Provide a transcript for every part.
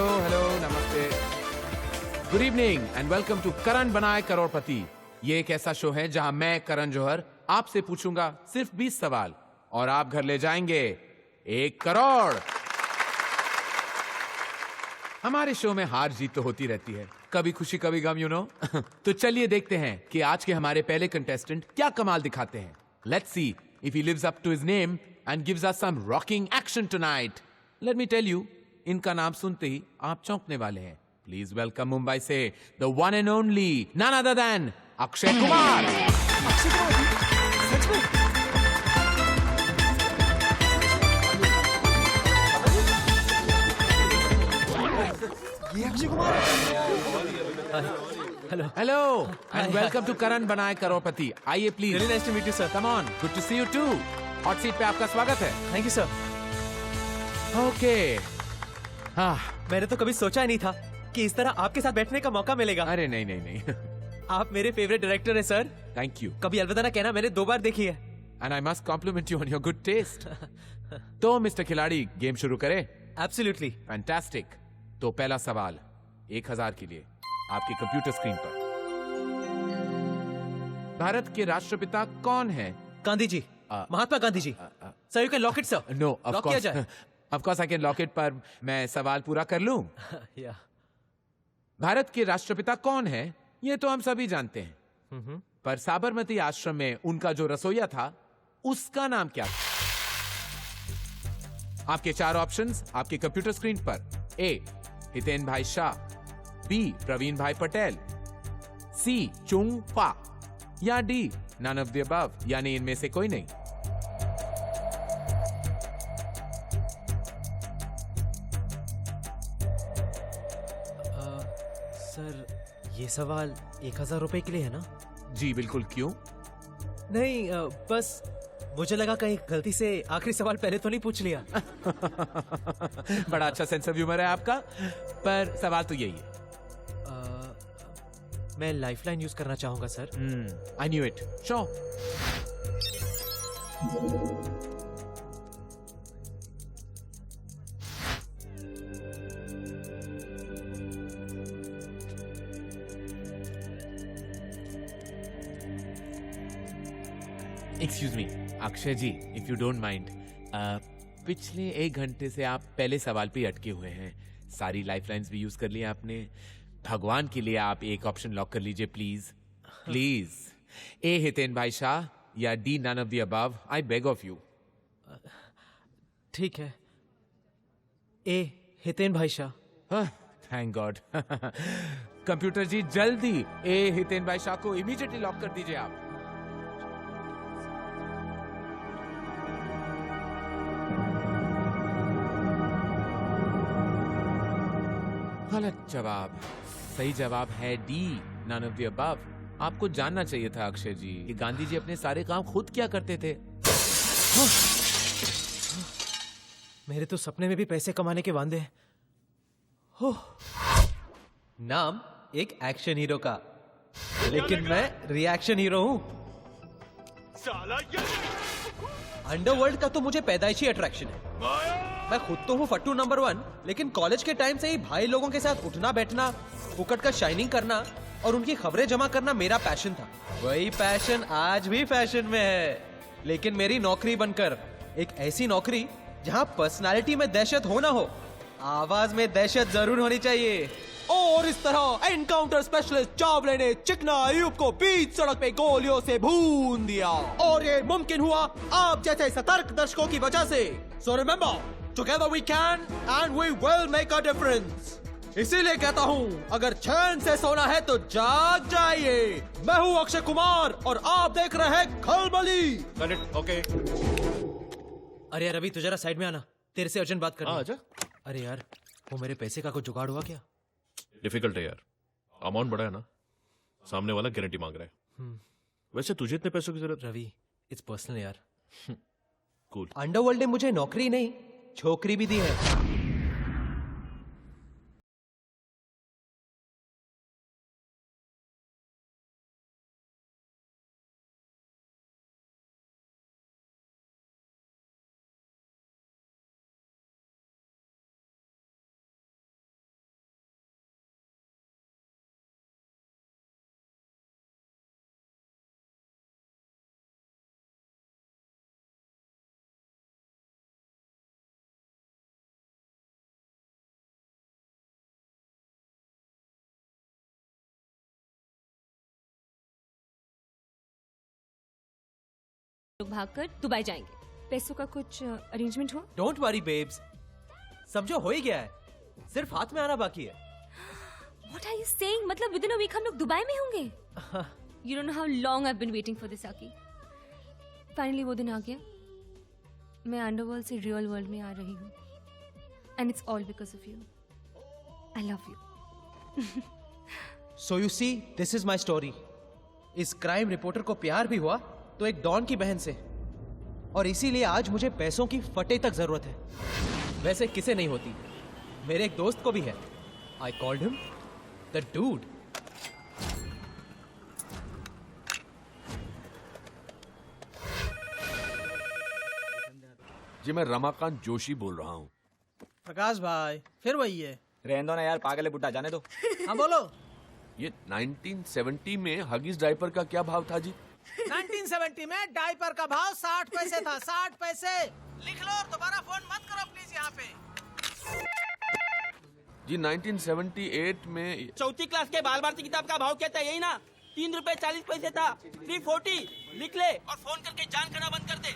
Hello hello नमस्ते, good evening and welcome to Karan Banaye Crorepati. ये एक ऐसा शो है जहां मैं करण जौहर आपसे पूछूंगा सिर्फ 20 सवाल और आप घर ले जाएंगे 1 करोड़। हमारे शो में हार जीत तो होती रहती है, कभी खुशी कभी गम, यू नो। तो चलिए देखते हैं कि आज के हमारे पहले कंटेस्टेंट क्या कमाल दिखाते हैं। Let's see if he lives up to his name and gives us some rocking action tonight. Let me tell you, इनका नाम सुनते ही आप चौंकने वाले हैं। प्लीज वेलकम मुंबई से the one and only, none other than Akshay Kumar. Akshay Kumar, सच में? ये Akshay Kumar hello hello and welcome to Karan Banaye Crorepati. आइए please. Really nice to meet you sir. Come on, good to see you too. Hot seat पे आपका स्वागत है। Thank you sir. ओके। हाँ, मैंने तो कभी सोचा ही नहीं था कि इस तरह आपके साथ बैठने का मौका मिलेगा। अरे नहीं नहीं नहीं। आप मेरे फेवरेट डायरेक्टर हैं sir. Thank you Kabhi Alvida Naa Kehna, मैंने 2 बार देखी है। And I must compliment you on your good taste. तो मिस्टर खिलाड़ी, गेम शुरू करें? एब्सोल्युटली। फैंटास्टिक। तो पहला सवाल 1000 के लिए आपकी कंप्यूटर स्क्रीन पर। भारत के राष्ट्रपिता कौन है? Gandhi ji, Mahatma Gandhi ji. Sir you can lock it sir. No, of lock किया कोर्स जाए। Of course I can lock it, पर मैं सवाल पूरा कर लूं। या भारत के राष्ट्रपिता कौन है ये तो हम सभी जानते हैं, पर साबरमती आश्रम में उनका जो रसोइया था उसका नाम क्या था? आपके 4 ऑप्शंस आपके कंप्यूटर स्क्रीन पर। ए, हितेन भाई शाह, बी, प्रवीण भाई पटेल, सी, चुंग पा, या D, none of the above, यानी इनमें से कोई नहीं। सर ये सवाल 1000 रुपए के लिए है ना? जी बिल्कुल। क्यों? नहीं, बस मुझे लगा कहीं गलती से आखिरी सवाल पहले तो नहीं पूछ लिया। बड़ा अच्छा सेंस ऑफ ह्यूमर है आपका, पर सवाल तो यही है। मैं लाइफलाइन यूज करना चाहूंगा sir. I knew it. Sure. Excuse me Akshay ji, if you don't mind, पिछले 1 घंटे से आप पहले सवाल पे अटके हुए हैं। सारी लाइफलाइंस भी यूज कर ली आपने। भगवान के लिए आप एक ऑप्शन लॉक कर लीजिए प्लीज प्लीज। ए, हितेन भाई शाह, या D, none of the above. I beg of you. ठीक है, A, Hiten bhai Shah. Thank God. Computer ji जल्दी ए, हितेन भाई शाह को इमीडिएटली लॉक कर दीजिए आप। गलत जवाब। सही जवाब है D, none of the above. आपको जानना चाहिए था अक्षय जी कि गांधी जी अपने सारे काम खुद क्या करते थे। मेरे तो सपने में भी पैसे कमाने के वांदे हैं। हो। नाम एक एक्शन हीरो का, लेकिन मैं रिएक्शन हीरो हूं। अंडरवर्ल्ड का तो मुझे पैदाइशी अट्रैक्शन है। मैं खुद तो हूँ फट्टू नंबर 1, लेकिन कॉलेज के टाइम से ही भाई लोगों के साथ उठना बैठना, फुकट का शाइनिंग करना और उनकी खबरें जमा करना मेरा पैशन था। वही पैशन आज भी फैशन में है, लेकिन मेरी नौकरी बनकर एक ऐसी नौकरी जहाँ पर्सनालिटी में दहशत हो ना हो, आवाज में दहशत जरूर होनी चाहिए। और इस तरह एनकाउंटर स्पेशलिस्ट चावले ने चिकना अयूब को बीच सड़क पे गोलियों से भून दिया, और ये मुमकिन हुआ आप जैसे सतर्क दर्शकों की वजह से। So remember, together we can and we will make a difference. इसीलिए कहता हूँ, अगर चैन से सोना है तो जाग जाइए। मैं हूँ अक्षय कुमार और आप देख रहे हैं खलबली। Correct, okay. अरे यार, अभी तू जरा साइड में आना, तेरे से अर्जेंट बात करनी है। आजा। अरे यार, वो मेरे पैसे का कुछ जुगाड़ हुआ क्या? डिफिकल्ट है यार, अमाउंट बड़ा है ना, सामने वाला गारंटी मांग रहा है। वैसे तुझे इतने पैसों की जरूरत? रवि, इट्स पर्सनल यार। कूल। अंडरवर्ल्ड ने मुझे नौकरी नहीं, छोकरी भी दी है। लोग भागकर दुबई जाएंगे। पैसों का कुछ अरेंजमेंट हुआ? डोंट वरी बेब्स, समझो हो ही गया है, सिर्फ हाथ में आना बाकी है। What are you saying? मतलब विदिन अ वीक हम लोग दुबई में होंगे? You don't know how long I've been waiting for this, Aki. Finally वो दिन आ गया। मैं अंडरवर्ल्ड से रियल वर्ल्ड में आ रही हूँ। And it's all because of you. I love you. So you see, this is my story. इस crime reporter को प्यार भी हुआ तो एक डॉन की बहन से, और इसीलिए आज मुझे पैसों की फटे तक जरूरत है। वैसे किसे नहीं होती, मेरे एक दोस्त को भी है। I called him the dude. जी मैं रमाकांत जोशी बोल रहा हूँ। प्रकाश भाई फिर वही है। रहने दो ना यार, पागल है बुड्ढा, जाने दो। हाँ बोलो। ये 1970 में हगीज डायपर का क्या भाव था जी? 1970 में डायपर का भाव 60 पैसे था। 60 पैसे लिख लो और दोबारा फोन मत करो प्लीज यहाँ पे। जी 1978 में चौथी क्लास के बाल भारती किताब का भाव क्या था? यही ना, 3 रुपए 40 पैसे था। 340 लिख ले और फोन करके जान करना बंद कर दे।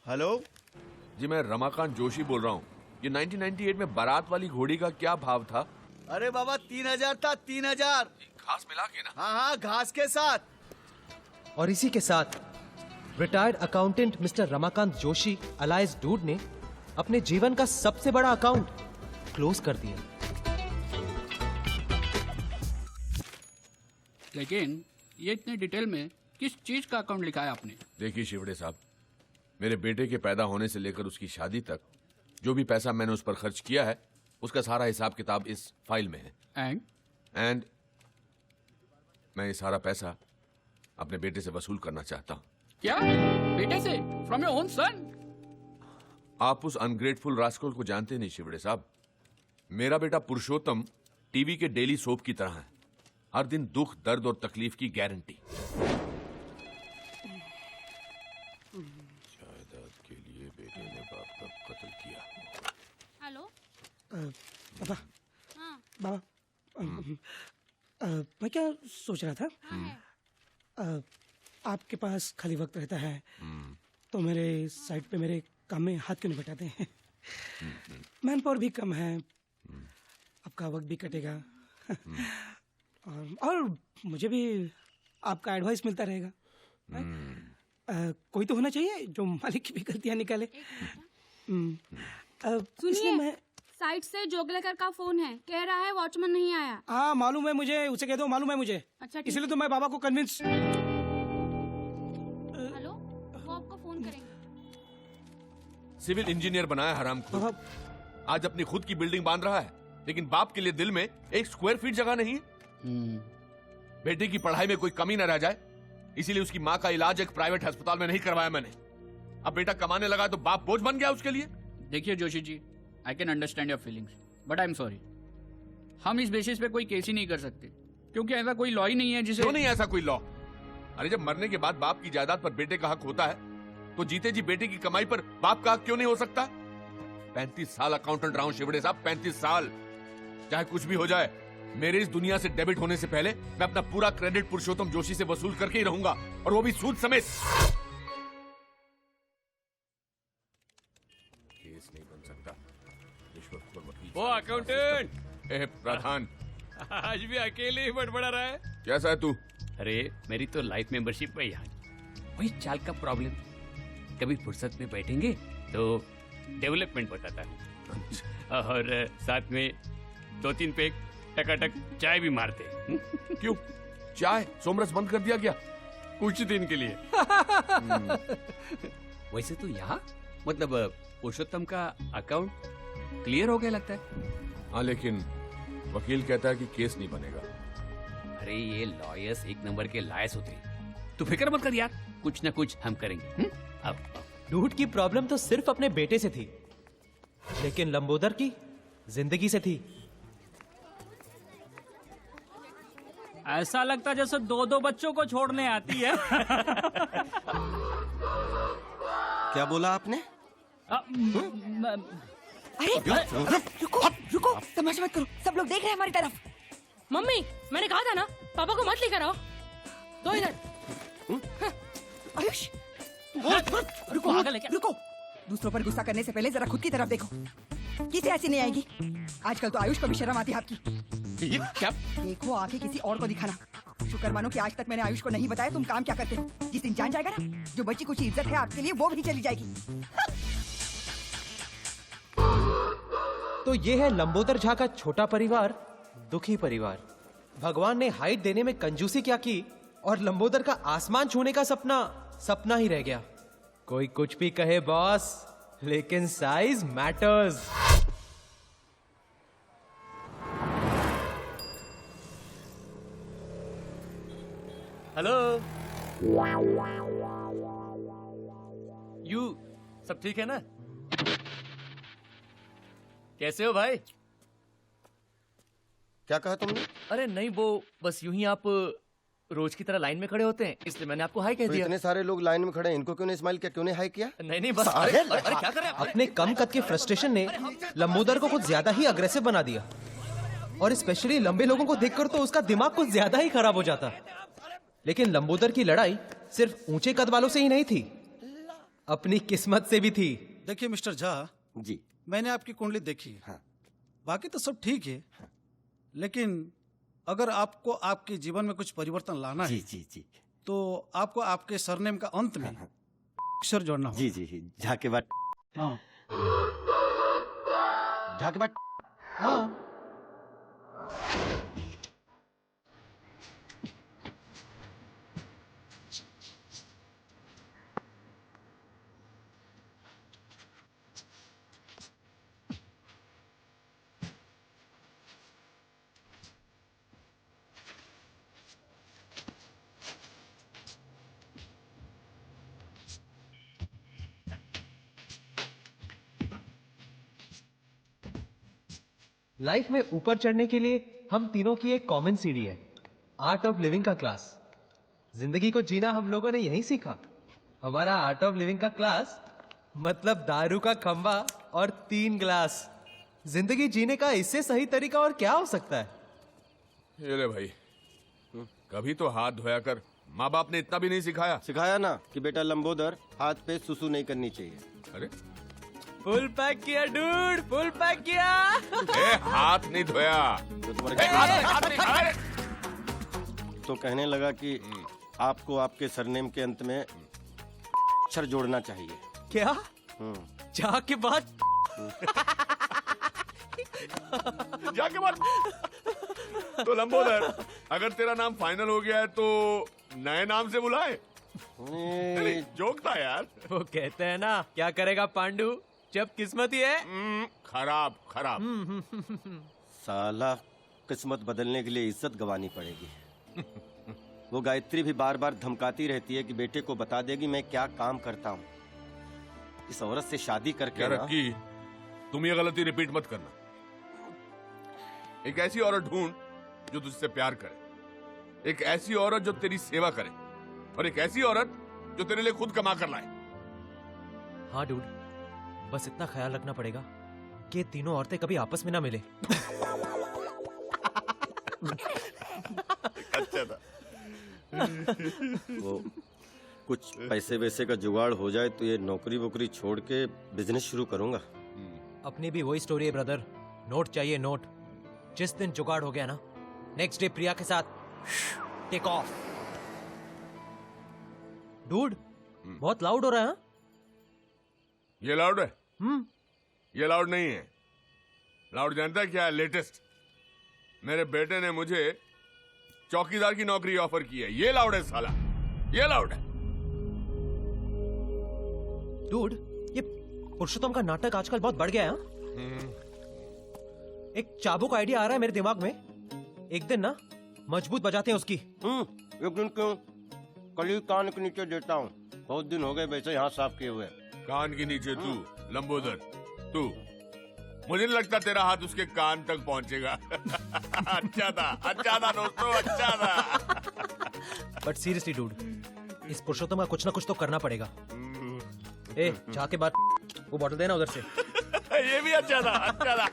हेलो जी मैं रमाकांत जोशी बोल रहा हूँ। ये 1998 में बारात वाली घोड़ी का क्या भाव था? अरे बाबा 3000 था, 3000। घास मिला के ना? हाँ हाँ, घास के साथ। और इसी के साथ retired accountant mister Ramakant Joshi alias dude ने अपने जीवन का सबसे बड़ा अकाउंट क्लोज कर दिया। लेकिन ये इतने डिटेल में किस चीज का अकाउंट लिखा है आपने? देखिए शिवड़े साहब, मेरे बेटे के पैदा होने से लेकर उसकी शादी तक जो भी पैसा मैंने उस पर खर्च किया है उसका सारा हिसाब किताब इस फाइल में है। एंड मैं ये सारा पैसा अपने बेटे से वसूल करना चाहता हूँ। क्या? बेटे से? From your own son? आप उस अनग्रेटफुल रास्कल को जानते नहीं शिवड़े साहब। मेरा बेटा पुरुषोत्तम टीवी के डेली सोप की तरह है, हर दिन दुख दर्द और तकलीफ की गारंटी। जायदाद के लिए बेटे ने बाप का कत्ल किया। हेलो पापा। हाँ बाबा, मैं क्या सोच रहा था, आपके पास खाली वक्त रहता है तो मेरे साइड पे मेरे काम में हाथ क्यों नहीं बटाते हैं? मैन पावर भी कम है, आपका वक्त भी कटेगा और मुझे भी आपका एडवाइस मिलता रहेगा। कोई तो होना चाहिए जो मालिक की भी गलतियां निकाले। इसलिए मैं साइड से जोगलेकर का फोन है, कह रहा है वॉचमैन नहीं आया। हाँ मालूम है मुझे, उसे कह दो मालूम है मुझे। अच्छा इसलिए तो मैं बाबा को कन्विंस। हेलो, वो आपको फोन करेंगे। सिविल इंजीनियर बनाया हरामखोर, आज अपनी खुद की बिल्डिंग बांध रहा है लेकिन बाप के लिए दिल में 1 स्क्वायर फीट जगह नहीं है। बेटे की पढ़ाई में कोई कमी न रह जाए इसीलिए उसकी माँ का इलाज एक प्राइवेट अस्पताल में नहीं करवाया मैंने। अब बेटा कमाने लगा तो बाप बोझ बन गया उसके लिए। देखिए Joshi ji, I can understand your feelings but I am sorry, हम इस बेसिस पे कोई केस ही नहीं कर सकते क्योंकि ऐसा कोई लॉ ही नहीं है जिसे। क्यों नहीं ऐसा कोई लॉ? अरे जब मरने के बाद बाप की जायदाद पर बेटे का हक होता है तो जीते जी बेटे की कमाई पर बाप का हक क्यों नहीं हो सकता? 35 साल अकाउंटेंट रहा हूं शिवड़े साहब, 35 साल। चाहे कुछ भी हो जाए, मेरे इस दुनिया से डेबिट होने से पहले मैं अपना पूरा क्रेडिट पुरुषोत्तम जोशी से वसूल करके ही रहूंगा, और वो भी सूद समेत। केस नहीं बन सकता। रिश्वतखोर वकील। वो अकाउंटेंट प्रधान आज भी अकेले ही बड़बड़ा रहा है। कैसा है तू? अरे मेरी तो लाइफ मेंबरशिप है यहाँ, वही चाल का प्रॉब्लम। कभी फुर्सत में बैठेंगे तो डेवलपमेंट बताता है और साथ में 2-3 पैक टकाटक चाय भी मारते हैं। क्यों? चाय सोमरस बंद कर दिया क्या? कुछ दिन के लिए। वैसे तो यहाँ मतलब पुरुषोत्तम का अकाउंट क्लियर हो गया लगता है। हाँ लेकिन वकील कहता है कि केस नहीं बनेगा। अरे ये लॉयर्स 1 नंबर के लायस होते हैं, तू फिक्र मत कर यार, कुछ ना कुछ हम करेंगे। अब डूड की प्रॉब्लम तो सिर्फ अपने बेटे से थी, लेकिन लंबोदर की जिंदगी से थी। ऐसा लगता जैसे 2-2 बच्चों को छोड़ने आती है। क्या बोला आपने? अरे रुको, तमाशा मत करो, सब लोग देख रहे हैं हमारी तरफ। मम्मी, मैंने कहा था ना पापा को मत लेकर आओ। दो इधर। रुको आगे लेके रुको, दूसरों पर गुस्सा करने से पहले जरा खुद की तरफ देखो। किसे ऐसी नहीं आएगी? आजकल तो आयुष को भी शर्म आती है आपकी। ये क्या? देखो आके किसी और को दिखाना। शुक्र मानो कि आज तक मैंने आयुष को नहीं बताया तुम काम क्या करते हो। जिस दिन जान जाएगा ना, जो बची कुछ इज्जत है आपके लिए वो भी चली जाएगी। तो ये है लंबोदर झा का छोटा परिवार, दुखी परिवार। भगवान ने हाइट देने में कंजूसी क्या की और लंबोदर का आसमान छूने का सपना सपना ही रह गया। कोई कुछ भी कहे बॉस, लेकिन साइज मैटर्स। हेलो यू सब ठीक है ना? कैसे हो भाई? क्या कहा तुमने? अरे नहीं, वो बस यूं ही आप रोज की तरह लाइन में खड़े होते हैं, इसलिए मैंने आपको हाई कह तो दिया। इतने सारे लोग लाइन में खड़े हैं, इनको क्यों नहीं स्माइल किया, क्यों नहीं हाई किया? नहीं बस अरे क्या कर रहे हैं? अपने कम कद के फ्रस्ट्रेशन ने लंबोदर को कुछ ज्यादा ही अग्रेसिव बना दिया, और स्पेशली लंबे लोगों को देखकर तो उसका दिमाग कुछ ज्यादा ही खराब हो जाता। लेकिन लंबोदर की लड़ाई सिर्फ ऊंचे कद वालों से ही नहीं थी, अपनी किस्मत से भी थी। देखिए मिस्टर झा जी, मैंने आपकी कुंडली देखी है। हाँ। बाकी तो सब ठीक है, लेकिन अगर आपको आपके जीवन में कुछ परिवर्तन लाना जी है जी जी तो आपको आपके सरनेम का अंत में अक्षर जोड़ना होगा। जी जी जी। झा के बाद हाँ। झा के बाद हाँ। लाइफ में ऊपर चढ़ने के लिए हम तीनों की एक कॉमन सीढ़ी है, आर्ट ऑफ लिविंग का क्लास। जिंदगी को जीना हम लोगों ने यहीं सीखा। हमारा आर्ट ऑफ लिविंग का क्लास मतलब दारू का खंबा और 3 ग्लास। जिंदगी जीने का इससे सही तरीका और क्या हो सकता है? ये ले भाई, कभी तो हाथ धोया कर। माँ बाप ने इतना भी नहीं सिखाया? सिखाया ना कि बेटा लंबोदर, हाथ पे सुसु नहीं करनी चाहिए। अरे फुल पैक किया डूड, फुल पैक किया। हाथ नहीं धोया तो तुम्हारे हाथ नहीं, तो कहने लगा कि आपको आपके सरनेम के अंत में अक्षर जोड़ना चाहिए। क्या? जाके बाद जाके बाद तो लंबोदर, अगर तेरा नाम फाइनल हो गया है तो नए नाम से बुलाए। जोक था यार। वो कहते हैं ना, क्या करेगा पांडु जब किस्मत ही है खराब खराब। साला किस्मत बदलने के लिए इज्जत गंवानी पड़ेगी। वो गायत्री भी बार बार धमकाती रहती है कि बेटे को बता देगी मैं क्या काम करता हूँ। इस औरत से शादी करके ना, रक्की, तुम ये गलती रिपीट मत करना। एक ऐसी औरत ढूंढ जो तुझसे प्यार करे, एक ऐसी औरत जो तेरी सेवा करे, और एक ऐसी औरत जो तेरे लिए खुद कमा कर लाए। हाँ डूड, बस इतना ख्याल रखना पड़ेगा कि तीनों औरतें कभी आपस में ना मिले। अच्छा था। वो कुछ पैसे वैसे का जुगाड़ हो जाए तो ये नौकरी वोकरी छोड़ के बिजनेस शुरू करूंगा। अपनी भी वही स्टोरी है ब्रदर, नोट चाहिए नोट। जिस दिन जुगाड़ हो गया ना, नेक्स्ट डे प्रिया के साथ टेक ऑफ। डूड, बहुत लाउड हो रहा है। हाँ? ये लाउड है? ये लाउड नहीं है। लाउड जानता है क्या है? लेटेस्ट। मेरे बेटे ने मुझे चौकीदार की नौकरी ऑफर की है। ये लाउड है साला, ये लाउड है। डूड, ये पुरुषोत्तम का नाटक आजकल बहुत बढ़ गया है। एक चाबुक आइडिया आ रहा है मेरे दिमाग में। एक दिन ना मजबूत बजाते हैं उसकी। एक दिन क्यों, कल ही कान के नीचे देता हूँ। बहुत दिन हो गए वैसे यहाँ साफ किए हुए। कान के नीचे तू लंबोदर, तू, मुझे नहीं लगता तेरा हाथ उसके कान तक पहुंचेगा। अच्छा था दोस्तों, अच्छा था। बट सीरियसली डूड, इस पुरुषोत्तम का कुछ ना कुछ तो करना पड़ेगा। ए, जाके बाद वो बॉटल देना उधर से। ये भी अच्छा था, अच्छा था।